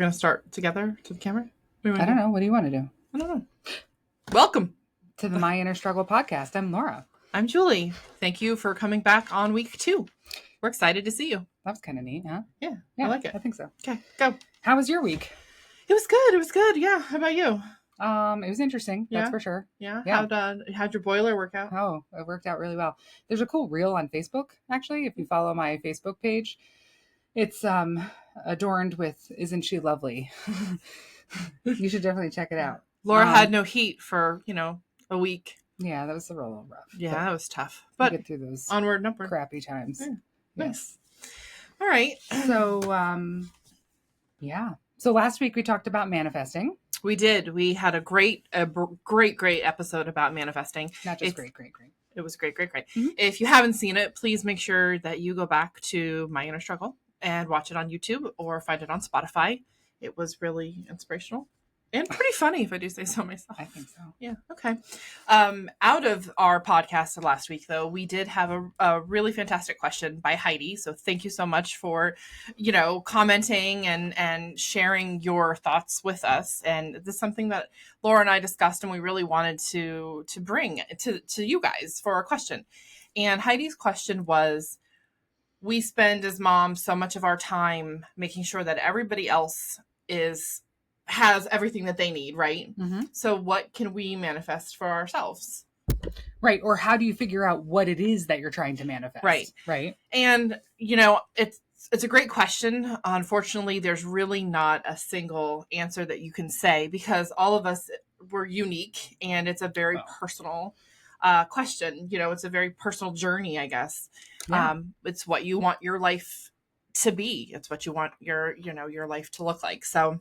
We're going to start together to the camera? I don't know. What do you want to do? I don't know. Welcome to the My Inner Struggle podcast. I'm Laura. I'm Julie. Thank you for coming back on week 2. We're excited to see you. That was kind of neat, huh? Yeah, I like it. I think so. Okay, go. How was your week? It was good. It was good. Yeah. How about you? It was interesting. Yeah? That's for sure. Yeah. How'd your boiler work out? Oh, it worked out really well. There's a cool reel on Facebook, actually, if you follow my Facebook page. It's adorned with "Isn't she lovely?" You should definitely check it out. Laura had no heat for, a week. Yeah, that was a little rough. Yeah, that was tough. But get through those onward and upward. Crappy times. Yeah. Nice. All right. So, yeah. So last week we talked about manifesting. We did. We had a great episode about manifesting. Not just great. It was great. Mm-hmm. If you haven't seen it, please make sure that you go back to My Inner Struggle and watch it on YouTube or find it on Spotify. It was really inspirational and pretty funny, if I do say so myself. I think so. Yeah. Okay. Out of our podcast last week, though, we did have a really fantastic question by Heidi. So thank you so much for, commenting and sharing your thoughts with us. And this is something that Laura and I discussed and we really wanted to bring to you guys for a question. And Heidi's question was, we spend as moms so much of our time making sure that everybody else has everything that they need, right? Mm-hmm. So what can we manifest for ourselves? Right. Or how do you figure out what it is that you're trying to manifest? Right. And, it's a great question. Unfortunately, there's really not a single answer that you can say because all of us were unique and it's a very personal question. It's a very personal journey, I guess. Yeah. It's what you want your life to be. It's what you want your life to look like. So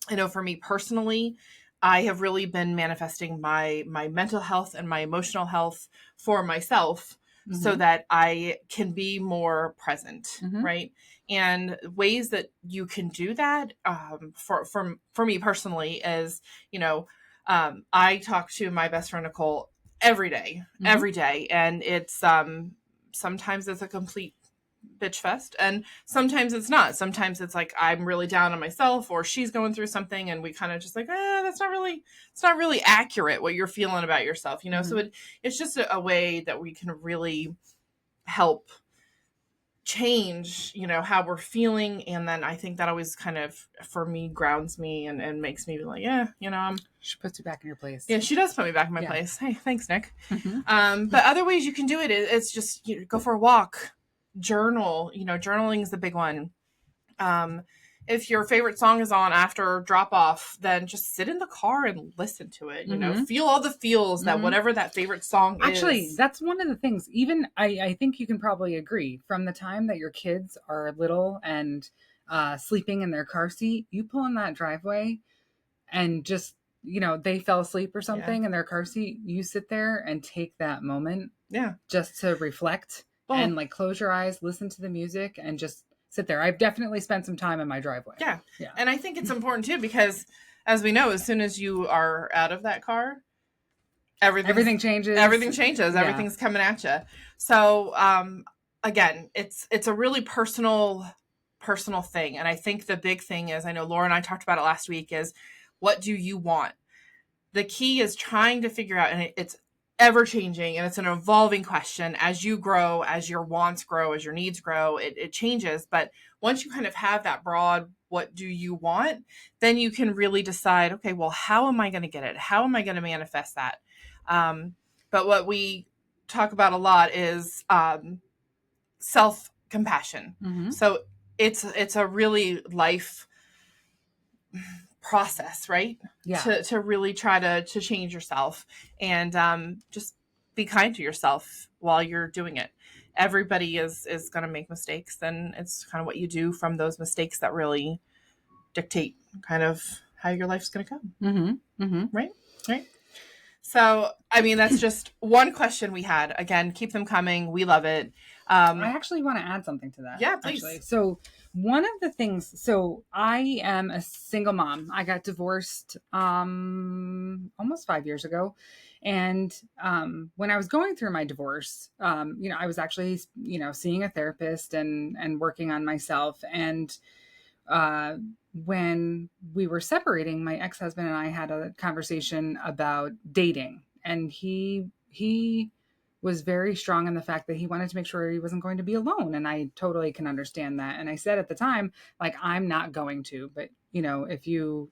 I know for me personally, I have really been manifesting my mental health and my emotional health for myself so that I can be more present, right? And ways that you can do that for me personally is, I talk to my best friend Nicole every day, and it's sometimes it's a complete bitch fest and sometimes it's not. Sometimes it's like I'm really down on myself or she's going through something and we kind of just like it's not really accurate what you're feeling about yourself, so it's just a way that we can really help change how we're feeling. And then I think that always kind of for me grounds me and makes me like she puts you back in your place. Yeah, she does put me back in my place. Hey, thanks, Nick. But other ways you can do it, it's just go for a walk. Journal, journaling is the big one. If your favorite song is on after drop off, then just sit in the car and listen to it, feel all the feels that whatever that favorite song is. Actually, that's one of the things, even I think you can probably agree from the time that your kids are little and sleeping in their car seat, you pull in that driveway and just, they fell asleep or something in their car seat. You sit there and take that moment just to reflect. And like close your eyes, listen to the music, and just sit there. I've definitely spent some time in my driveway. Yeah. And I think it's important too because, as we know, as soon as you are out of that car, everything changes. Everything changes. Yeah. Everything's coming at you. So again, it's a really personal thing. And I think the big thing is, I know Laura and I talked about it last week, is what do you want? The key is trying to figure out, and it's ever changing and it's an evolving question as you grow, as your wants grow, as your needs grow, it changes. But once you kind of have that broad, what do you want? Then you can really decide, okay, well, how am I going to get it? How am I going to manifest that? But what we talk about a lot is self-compassion. So it's a really life process, right? Yeah. To really try to change yourself and just be kind to yourself while you're doing it. Everybody is going to make mistakes, and it's kind of what you do from those mistakes that really dictate kind of how your life's going to go. Right. So, I mean, that's just one question we had. Again, keep them coming. We love it. I actually want to add something to that. Yeah, please. Actually. So one of the things, I am a single mom. I got divorced almost 5 years ago. And when I was going through my divorce, I was actually, seeing a therapist and working on myself. And when we were separating, my ex-husband and I had a conversation about dating, and he was very strong in the fact that he wanted to make sure he wasn't going to be alone, and I totally can understand that. And I said at the time, like, I'm not going to, but you know, if you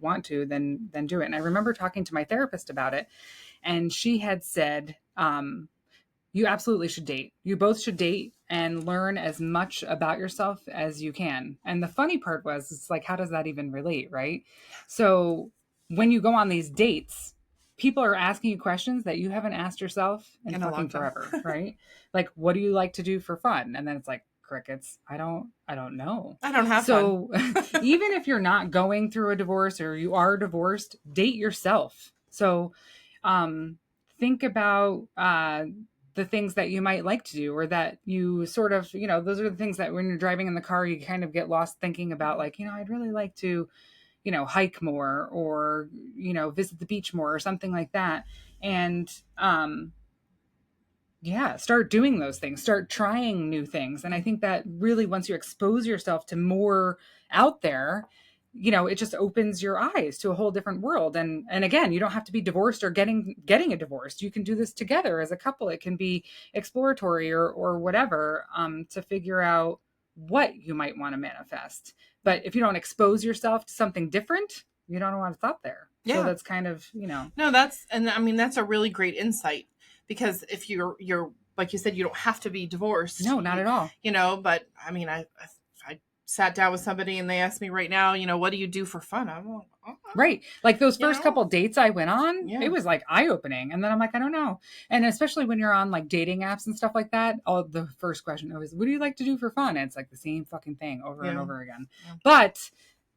want to, then do it. And I remember talking to my therapist about it, and she had said, you absolutely should date. You both should date and learn as much about yourself as you can. And the funny part was, it's like, how does that even relate, right? So when you go on these dates, people are asking you questions that you haven't asked yourself in In a long fucking time. forever, right? Like, what do you like to do for fun? And then it's like, crickets. I don't know. I don't have So fun. even if you're not going through a divorce or you are divorced, date yourself. So think about the things that you might like to do, or that you sort of, you know, those are the things that when you're driving in the car, you kind of get lost thinking about, like, you know, I'd really like to, you know, hike more, or, you know, visit the beach more, or something like that. And, yeah, start doing those things, start trying new things. And I think that really, once you expose yourself to more out there, you know, it just opens your eyes to a whole different world. And again, you don't have to be divorced or getting a divorce. You can do this together as a couple. It can be exploratory or whatever, to figure out what you might want to manifest. But if you don't expose yourself to something different, you don't know what's out there. Yeah. So that's kind of, you know. No, that's a really great insight, because if you're like you said, you don't have to be divorced. No, not at all. You know, but I mean, I sat down with somebody and they asked me right now, you know, what do you do for fun? I'm like, oh. Right. Like those first know? couple dates I went on, Yeah. it was like eye-opening. And then I'm like, I don't know. And especially when you're on like dating apps and stuff like that, the first question always, what do you like to do for fun? And it's like the same fucking thing over and over again. Yeah. But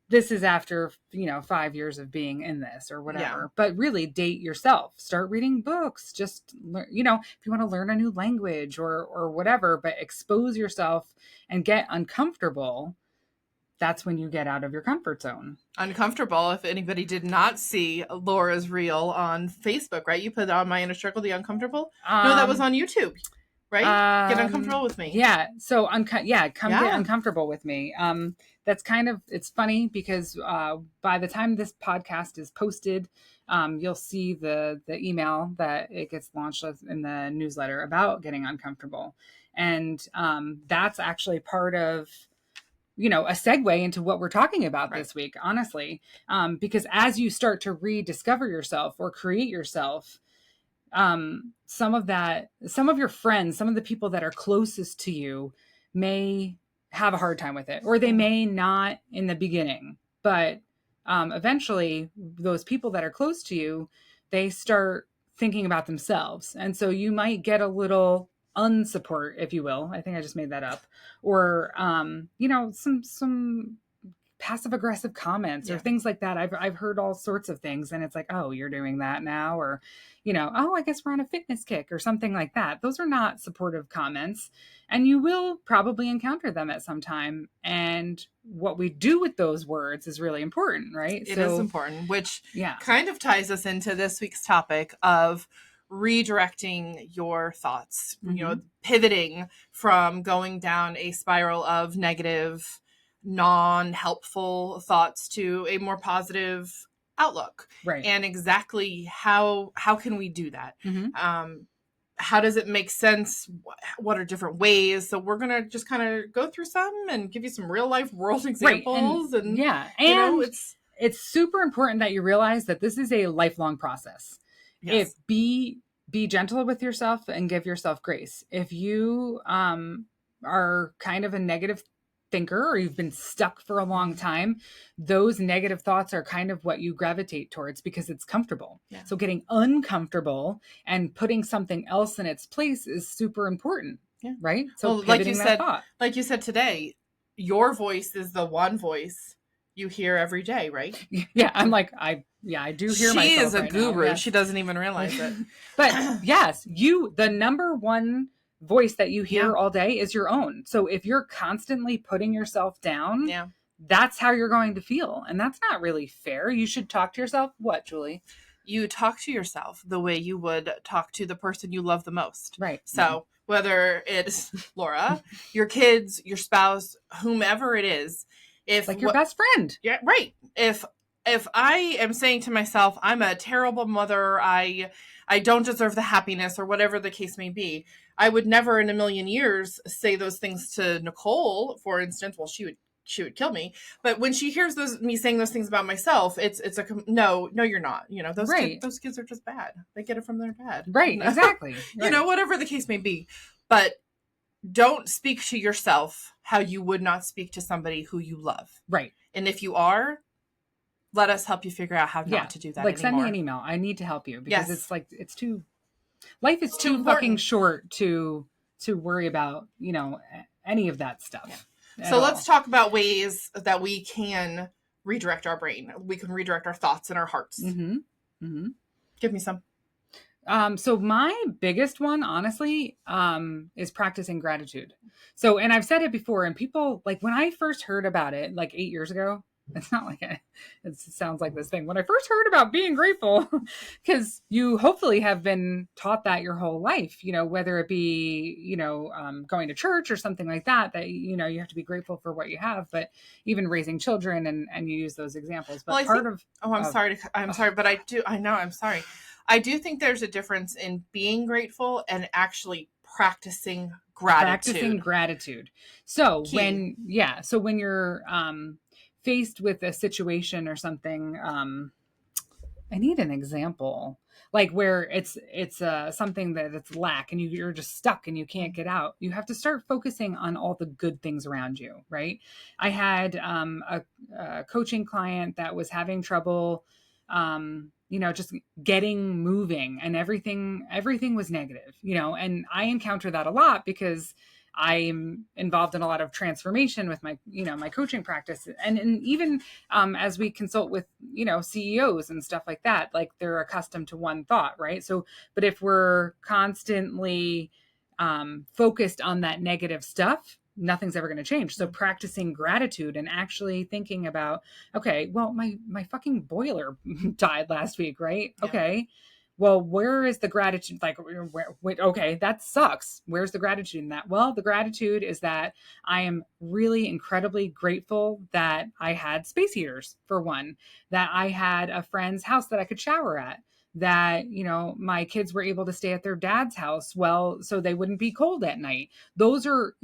this is after, you know, 5 years of being in this or whatever. Yeah. But really date yourself. Start reading books. Just learn, you know, if you want to learn a new language or whatever, but expose yourself and get uncomfortable. That's when you get out of your comfort zone. Uncomfortable. If anybody did not see Laura's reel on Facebook, right? You put on my inner circle, the uncomfortable. No, that was on YouTube, right? Get uncomfortable with me. Yeah. So get uncomfortable with me. That's kind of, it's funny because by the time this podcast is posted, you'll see the email that it gets launched in the newsletter about getting uncomfortable, and that's actually part of, you know, a segue into what we're talking about this week, honestly, because as you start to rediscover yourself or create yourself, some of your friends, some of the people that are closest to you may have a hard time with it, or they may not in the beginning, but eventually those people that are close to you, they start thinking about themselves. And so you might get a little unsupport, if you will. I think I just made that up. Or, you know, some passive aggressive comments or things like that. I've heard all sorts of things, and it's like, oh, you're doing that now, or, you know, oh, I guess we're on a fitness kick or something like that. Those are not supportive comments, and you will probably encounter them at some time. And what we do with those words is really important, right? It is important, which kind of ties us into this week's topic of redirecting your thoughts, you know, pivoting from going down a spiral of negative, non-helpful thoughts to a more positive outlook. Right. And exactly how can we do that? How does it make sense? What are different ways? So we're going to just kind of go through some and give you some real life world examples. Right. And you know, it's super important that you realize that this is a lifelong process. Yes. Be gentle with yourself and give yourself grace. If you are kind of a negative thinker, or you've been stuck for a long time, those negative thoughts are kind of what you gravitate towards because it's comfortable. Yeah. So getting uncomfortable and putting something else in its place is super important. Yeah. Right. So like you said today, your voice is the one voice you hear every day, right? Yeah. I'm like, I do hear myself. She is a guru. Yes. She doesn't even realize it. But yes, the number one voice that you hear all day is your own. So if you're constantly putting yourself down, that's how you're going to feel. And that's not really fair. You should talk to yourself. What, Julie? You talk to yourself the way you would talk to the person you love the most. Right. So whether it's Laura, your kids, your spouse, whomever it is, If Like your best friend. yeah, right. If I am saying to myself, I'm a terrible mother, I don't deserve the happiness or whatever the case may be, I would never in a million years say those things to Nicole, for instance. Well, she would kill me. But when she hears me saying those things about myself, it's no, you're not. Right. Those kids are just bad. They get it from their dad. Right. Exactly. Right. Whatever the case may be. But don't speak to yourself how you would not speak to somebody who you love. Right. And if you are, let us help you figure out how not to do that like anymore. Send me an email. I need to help you because Yes. it's too, life is too fucking short to worry about, any of that stuff. Yeah. So let's talk about ways that we can redirect our brain. We can redirect our thoughts and our hearts. Mm-hmm. Mm-hmm. Give me some. So my biggest one, honestly, is practicing gratitude. So, and I've said it before, and people, like, when I first heard about it, like 8 years ago, it's not like it sounds like this thing. When I first heard about being grateful, because you hopefully have been taught that your whole life, whether it be, going to church or something like that, you have to be grateful for what you have, but even raising children and you use those examples. But I'm sorry, but I'm sorry. I do think there's a difference in being grateful and actually practicing gratitude. So when you're faced with a situation or something, I need an example, like where it's something that it's lack and you're just stuck and you can't get out. You have to start focusing on all the good things around you, right? I had a coaching client that was having trouble just getting moving, and everything was negative, and I encounter that a lot because I'm involved in a lot of transformation with my, my coaching practice. And even as we consult with, CEOs and stuff like that, like they're accustomed to one thought, right? So, but if we're constantly focused on that negative stuff, nothing's ever going to change. So practicing gratitude and actually thinking about, okay, well, my fucking boiler died last week, right? Yeah. Okay. Well, where is the gratitude? Like, okay, that sucks. Where's the gratitude in that? Well, the gratitude is that I am really incredibly grateful that I had space heaters, for one, that I had a friend's house that I could shower at, that, my kids were able to stay at their dad's house, so they wouldn't be cold at night. Those are,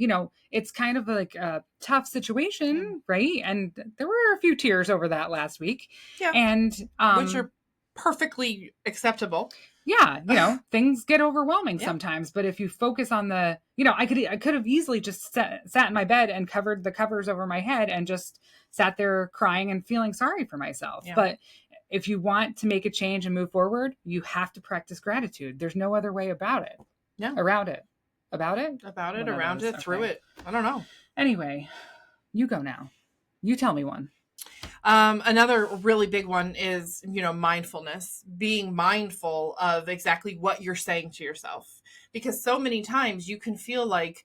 it's kind of like a tough situation, right? And there were a few tears over that last week. Yeah. And, which are perfectly acceptable. Yeah, things get overwhelming sometimes, but if you focus on the, I could have easily just sat in my bed and covered the covers over my head and just sat there crying and feeling sorry for myself. Yeah. But if you want to make a change and move forward, you have to practice gratitude. There's no other way about it. Yeah. Around it. Through it. I don't know. Anyway, you go now. You tell me one. Another really big one is, mindfulness, being mindful of exactly what you're saying to yourself, because so many times you can feel like,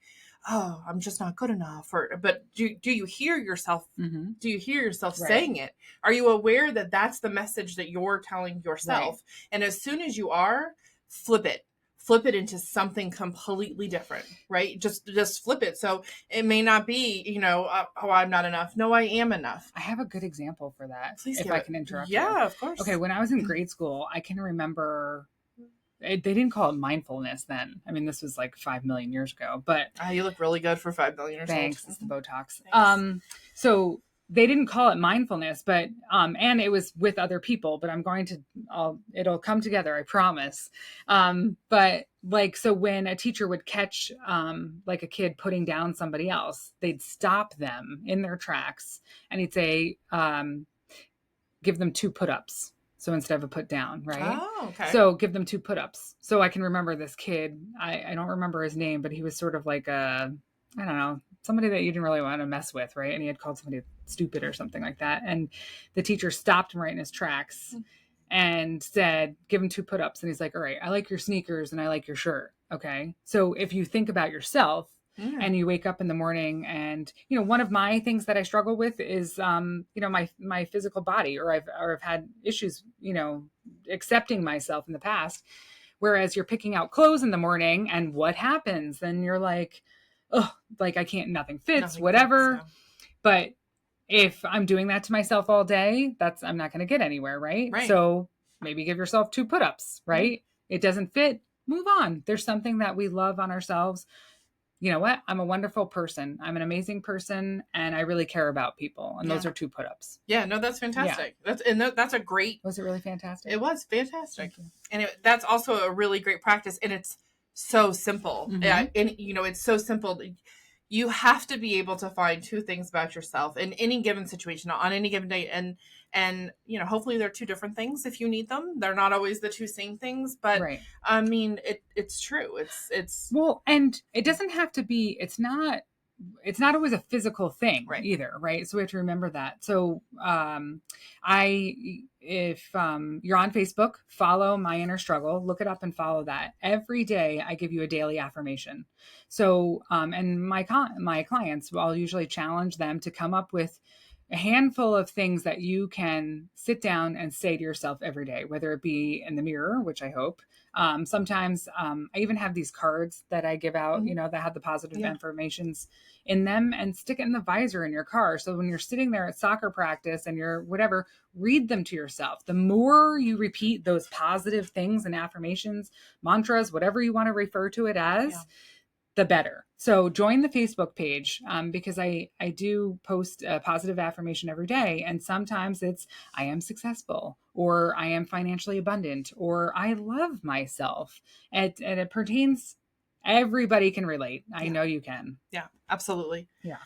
oh, I'm just not good enough. But do you hear yourself? Mm-hmm. Do you hear yourself saying it? Are you aware that that's the message that you're telling yourself? Right. And as soon as you are, flip it into something completely different, right? Just flip it. So it may not be, oh, I'm not enough. No, I am enough. I have a good example for that. Please, if I can interrupt. Yeah, of course. Okay. When I was in grade school, I can remember they didn't call it mindfulness then. I mean, this was like 5 million years ago, but you look really good for 5 million years old. Thanks. It's the Botox. Thanks. So they didn't call it mindfulness, but, and it was with other people, but it'll come together, I promise. But like, so when a teacher would catch, like a kid putting down somebody else, they'd stop them in their tracks and he'd say, give them 2 put-ups. So instead of a put down, right? Oh, okay. So give them 2 put-ups. So I can remember this kid. I don't remember his name, but he was sort of like I don't know, somebody that you didn't really want to mess with, right? And he had called somebody stupid or something like that. And the teacher stopped him right in his tracks and said, give him 2 put-ups. And he's like, all right, I like your sneakers and I like your shirt. Okay. So if you think about yourself, and you wake up in the morning and, one of my things that I struggle with is, my physical body, or I've had issues, accepting myself in the past, whereas you're picking out clothes in the morning and what happens? Then you're like, oh, like I can't, nothing fits, whatever. But if I'm doing that to myself all day, I'm not going to get anywhere, right? Right. So maybe give yourself 2 pull-ups, right? It doesn't fit, move on. There's something that we love on ourselves. You know what? I'm a wonderful person. I'm an amazing person, and I really care about people. And those are 2 pull-ups. Yeah, no, that's fantastic. That's a great. Was it really fantastic? It was fantastic, and that's also a really great practice, and it's so simple. Yeah, and it's so simple. You have to be able to find 2 things about yourself in any given situation on any given day, and hopefully they're 2 different things if you need them. They're not always the 2 same things, but right. I mean, it's true. It's well, and it doesn't have to be. It's not always a physical thing either, right? So we have to remember that. So if you're on Facebook, follow My Inner Struggle, look it up and follow that. Every day I give you a daily affirmation. So and my clients, I'll usually challenge them to come up with a handful of things that you can sit down and say to yourself every day, whether it be in the mirror, which I hope. Sometimes I even have these cards that I give out, that have the positive affirmations in them, and stick it in the visor in your car. So when you're sitting there at soccer practice and you're whatever, read them to yourself. The more you repeat those positive things and affirmations, mantras, whatever you want to refer to it as, the better. So join the Facebook page because I do post a positive affirmation every day. And sometimes it's, I am successful, or I am financially abundant, or I love myself. And it pertains, everybody can relate. I know you can. Yeah, absolutely. Yeah.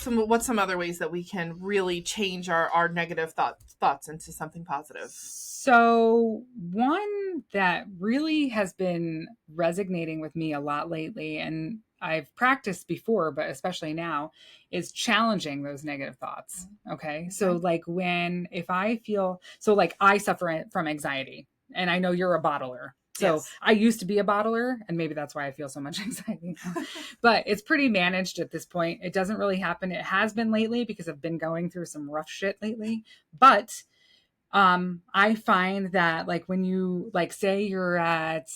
What's some other ways that we can really change our negative thoughts into something positive? So one that really has been resonating with me a lot lately, and I've practiced before, but especially now, is challenging those negative thoughts. Okay. So like if I feel, so like I suffer from anxiety, and I know you're a bottler. So I used to be a bottler, and maybe that's why I feel so much anxiety now. But it's pretty managed at this point. It doesn't really happen. It has been lately because I've been going through some rough shit lately. But I find that like when you say you're at,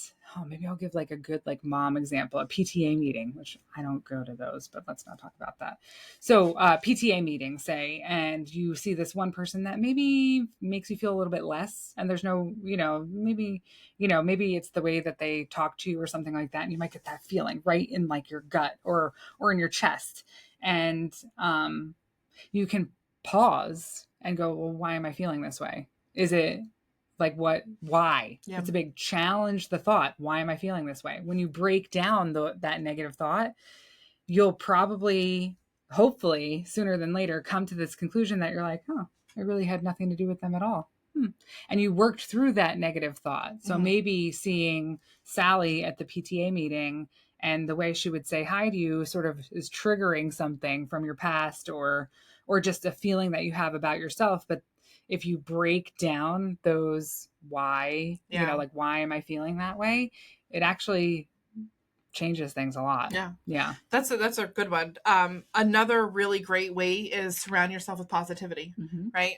maybe I'll give like a good like mom example, a PTA meeting, which I don't go to those, but let's not talk about that. So PTA meeting, say, and you see this one person that maybe makes you feel a little bit less, and there's no, maybe it's the way that they talk to you or something like that. And you might get that feeling right in like your gut or in your chest. And you can pause and go, well, why am I feeling this way? Is it like why? Yeah. It's a big challenge, the thought. Why am I feeling this way? When you break down that negative thought, you'll probably, hopefully, sooner than later, come to this conclusion that you're like, it really had nothing to do with them at all. And you worked through that negative thought. So maybe seeing Sally at the PTA meeting and the way she would say hi to you sort of is triggering something from your past or just a feeling that you have about yourself. But if you break down those why, like, why am I feeling that way? It actually changes things a lot. Yeah. That's a good one. Another really great way is surround yourself with positivity, right?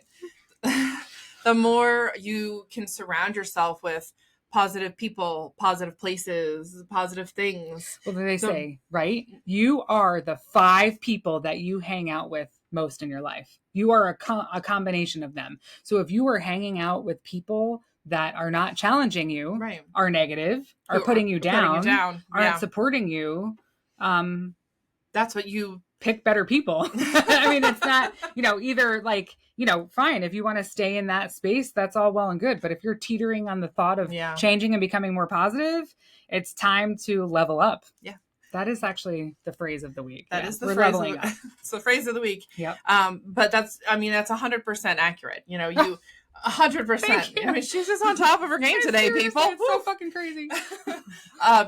The more you can surround yourself with positive people, positive places, positive things. Well, they say, right? You are the 5 people that you hang out with most in your life. You are a combination of them. So if you are hanging out with people that are not challenging you, are negative, are putting you down, aren't supporting you, that's what you pick better people. I mean, it's not, either like, fine, if you want to stay in that space, that's all well and good. But if you're teetering on the thought of changing and becoming more positive, it's time to level up. Yeah. That is actually the phrase of the week. That is the phrase of it's the phrase of the week. Yeah. But that's 100% accurate. You 100%. I mean, she's just on top of her game today, people. It's so fucking crazy.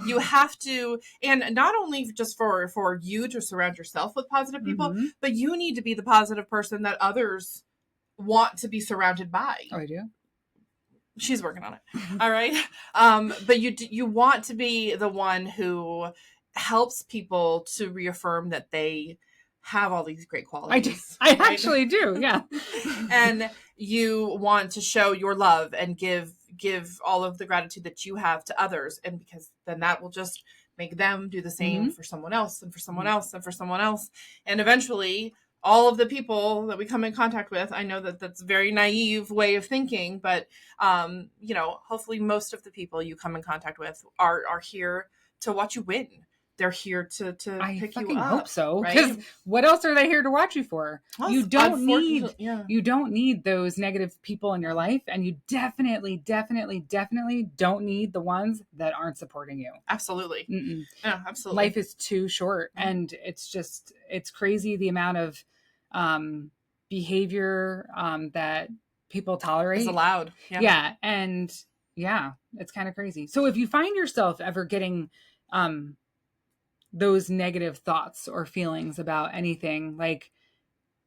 You have to, and not only just for you to surround yourself with positive people, but you need to be the positive person that others want to be surrounded by. Oh, I do? She's working on it. All right. But you want to be the one who helps people to reaffirm that they have all these great qualities. I actually do. Yeah. And you want to show your love and give all of the gratitude that you have to others. And because then that will just make them do the same for someone else and for someone else and for someone else. And eventually all of the people that we come in contact with. I know that that's a very naive way of thinking, but you know, hopefully most of the people you come in contact with are here to watch you win. They're here to I pick you fucking up. hope so. Right? Because what else are they here to watch you for? Well, You don't yeah. need those negative people in your life, and you definitely don't need the ones that aren't supporting you. Absolutely. Mm-mm. Yeah, absolutely. Life is too short, and it's crazy the amount of behavior that people tolerate. It's allowed. Yeah, and yeah, it's kind of crazy. So if you find yourself ever getting those negative thoughts or feelings about anything, like,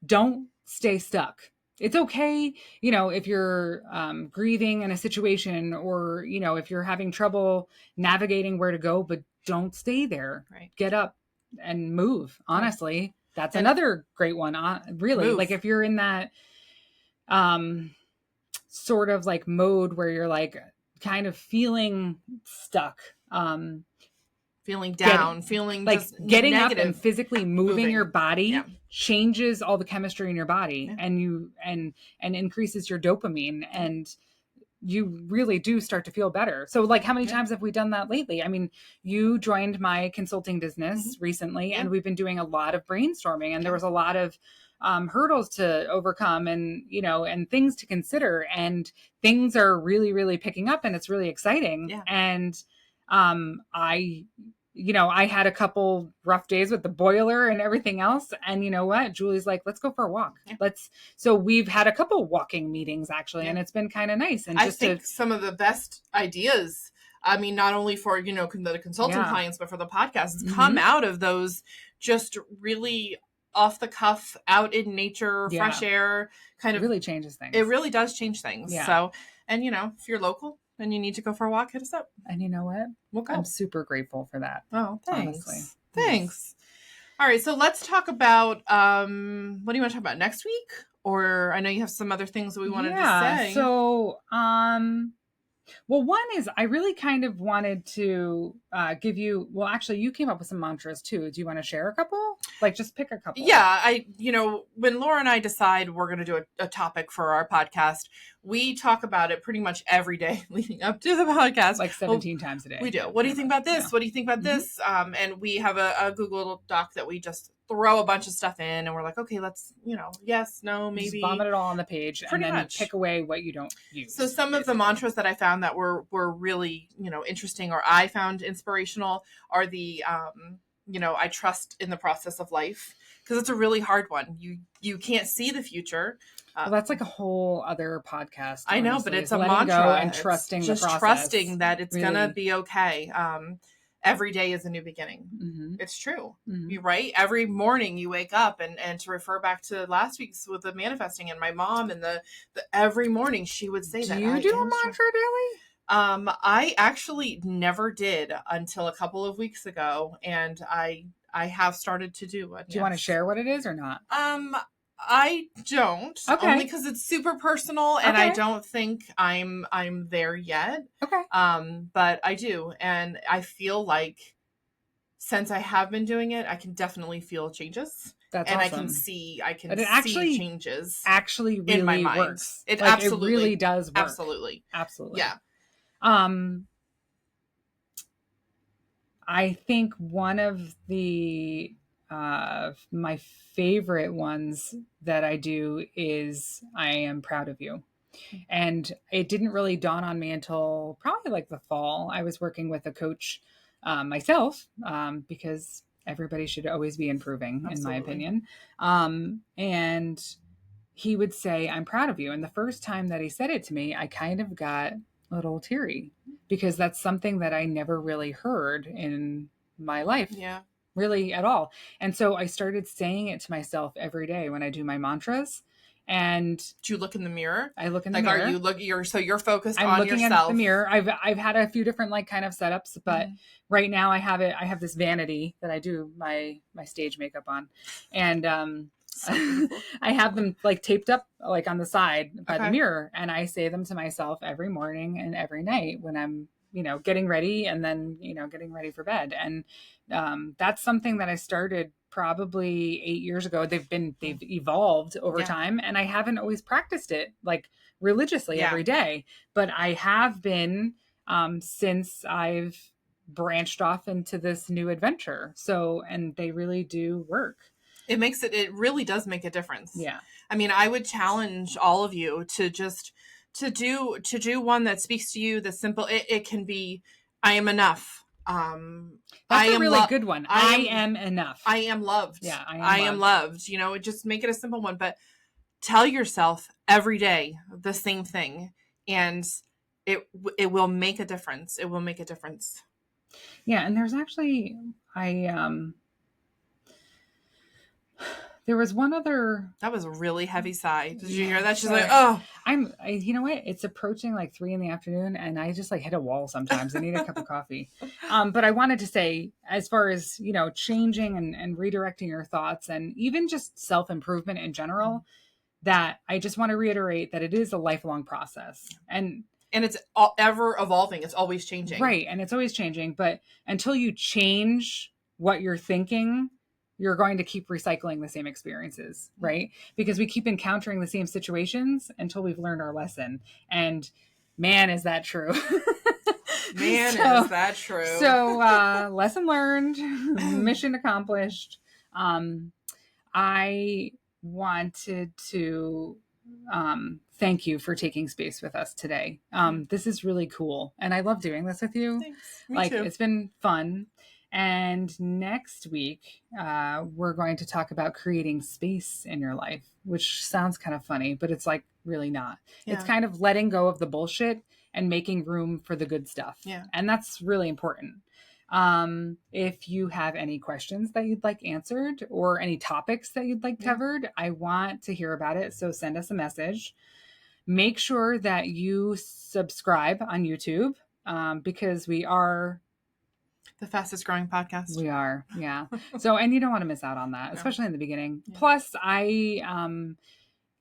don't stay stuck. It's okay, you know, if you're grieving in a situation, or, you know, if you're having trouble navigating where to go, but don't stay there. Right. Get up and move. Honestly, that's another great one. Really, like if you're in that sort of like mode where you're like kind of feeling stuck, feeling down, feeling like just getting negative. up and physically moving your body changes all the chemistry in your body, and increases your dopamine, and you really do start to feel better. So like, how many times have we done that lately? I mean, you joined my consulting business recently, and we've been doing a lot of brainstorming, and there was a lot of hurdles to overcome, and, you know, and things to consider, and things are really, really picking up, and it's really exciting. And I had a couple rough days with the boiler and everything else. And you know what? Julie's like, let's go for a walk. So we've had a couple walking meetings actually, and it's been kind of nice. And I think some of the best ideas, I mean, not only for, you know, the consulting clients, but for the podcast, come out of those just really off the cuff, out in nature, fresh air, kind of really changes things. It really does change things. So, and you know, if you're local and you need to go for a walk, hit us up. And you know what? We'll go. I'm super grateful for that. Oh, thanks. Honestly. Thanks. All right. So let's talk about, what do you want to talk about next week? Or I know you have some other things that we wanted to say. So, well, one is I really kind of wanted to give you, well, actually you came up with some mantras too. Do you want to share a couple? Like, just pick a couple. Yeah. You know, when Laura and I decide we're going to do a topic for our podcast, we talk about it pretty much every day leading up to the podcast. Like 17 times a day. We do. What do you think about this? Yeah. What do you think about this? And we have a Google Doc that we just throw a bunch of stuff in, and we're like, okay, let's, you know, yes, no, maybe. Just vomit it all on the page, pretty and then much. Pick away what you don't use. So some of the mantras that I found that were really, you know, interesting, or I found inspirational, are the, you know, I trust in the process of life, because it's a really hard one. You can't see the future. Well, that's like a whole other podcast. I know, but it's a mantra, and trusting just the process. Trusting that it's really gonna be okay. Every day is a new beginning. It's true. You're right. Every morning you wake up, and to refer back to last week's with the manifesting, and my mom, and the every morning she would say that. Do you do a mantra daily? I actually never did until a couple of weeks ago, and I have started to do it. Do you want to share what it is or not? I don't. Okay. Only because it's super personal, and I don't think I'm there yet. Okay. But I do, and I feel like since I have been doing it, I can definitely feel changes. That's and awesome. I can see actually changes. Actually, really in my mind. Works. It like, absolutely it really does work. Absolutely. Yeah. I think one of the my favorite ones that I do is I am proud of you. And it didn't really dawn on me until probably like the fall. I was working with a coach myself, because everybody should always be improving, in my opinion. And he would say, I'm proud of you. And the first time that he said it to me, I kind of got a little teary, because that's something that I never really heard in my life. Yeah. Really at all. And so I started saying it to myself every day when I do my mantras. And do you look in the mirror? I look in the mirror. Are you you're focused on yourself? I'm looking at the mirror. I've had a few different like kind of setups, but right now I have this vanity that I do my stage makeup on. And I have them like taped up like on the side by the mirror, and I say them to myself every morning and every night when I'm getting ready and then, getting ready for bed. And that's something that I started probably 8 years ago. They've evolved over time, and I haven't always practiced it like religiously every day, but I have been since I've branched off into this new adventure. So, and they really do work. It really does make a difference. Yeah. I mean, I would challenge all of you to just to do one that speaks to you. That's simple. It can be, I am enough. That's a really good one. I am enough. I am loved. Yeah, I am loved. Just make it a simple one, but tell yourself every day the same thing, and it will make a difference. It will make a difference. Yeah, and there's actually there was one other. That was a really heavy sigh. Did you hear that? She's like, oh. You know what? It's approaching like 3 p.m, and I just like hit a wall sometimes. I need a cup of coffee. But I wanted to say, as far as, changing and redirecting your thoughts and even just self-improvement in general, that I just want to reiterate that it is a lifelong process. And it's ever evolving. It's always changing. Right. And it's always changing. But until you change what you're thinking, you're going to keep recycling the same experiences, right? Because we keep encountering the same situations until we've learned our lesson. And man, is that true. Is that true. So lesson learned, mission accomplished. I wanted to thank you for taking space with us today. This is really cool. And I love doing this with you. Thanks. Me too. It's been fun. And next week, we're going to talk about creating space in your life, which sounds kind of funny, but it's like really not. Yeah. It's kind of letting go of the bullshit and making room for the good stuff. Yeah. And that's really important. If you have any questions that you'd like answered or any topics that you'd like covered, I want to hear about it. So send us a message. Make sure that you subscribe on YouTube, because we are the fastest growing podcast. We are. Yeah. So, and you don't want to miss out on that, especially in the beginning. Yeah. Plus I,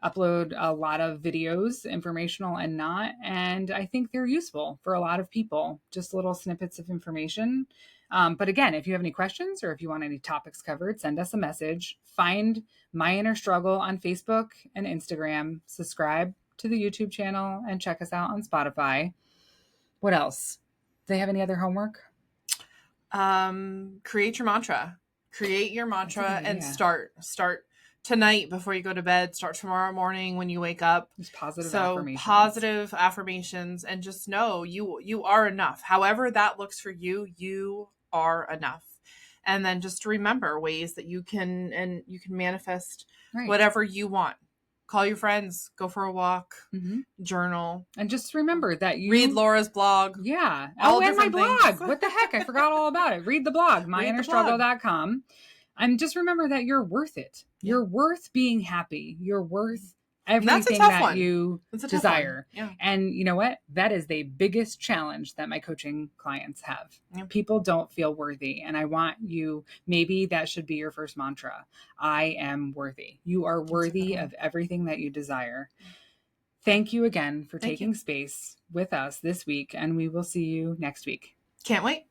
upload a lot of videos, informational and not, and I think they're useful for a lot of people, just little snippets of information. But again, if you have any questions or if you want any topics covered, send us a message. Find My Inner Struggle on Facebook and Instagram. Subscribe to the YouTube channel and check us out on Spotify. What else? Do they have any other homework? Create your mantra and start tonight before you go to bed, start tomorrow morning when you wake up. Just positive affirmations, and just know you are enough. However that looks for you, you are enough. And then just remember ways that you can manifest whatever you want. Call your friends, go for a walk, journal. And just remember that you read Laura's blog. Yeah. And my blog. What the heck? I forgot all about it. Read the blog, myinnerstruggle.com. And just remember that you're worth it. You're worth being happy. You're worth everything that you desire. Yeah. And you know what? That is the biggest challenge that my coaching clients have. Yeah. People don't feel worthy. And I want you, maybe that should be your first mantra. I am worthy. You are worthy of everything that you desire. Thank you again for taking space with us this week. And we will see you next week. Can't wait.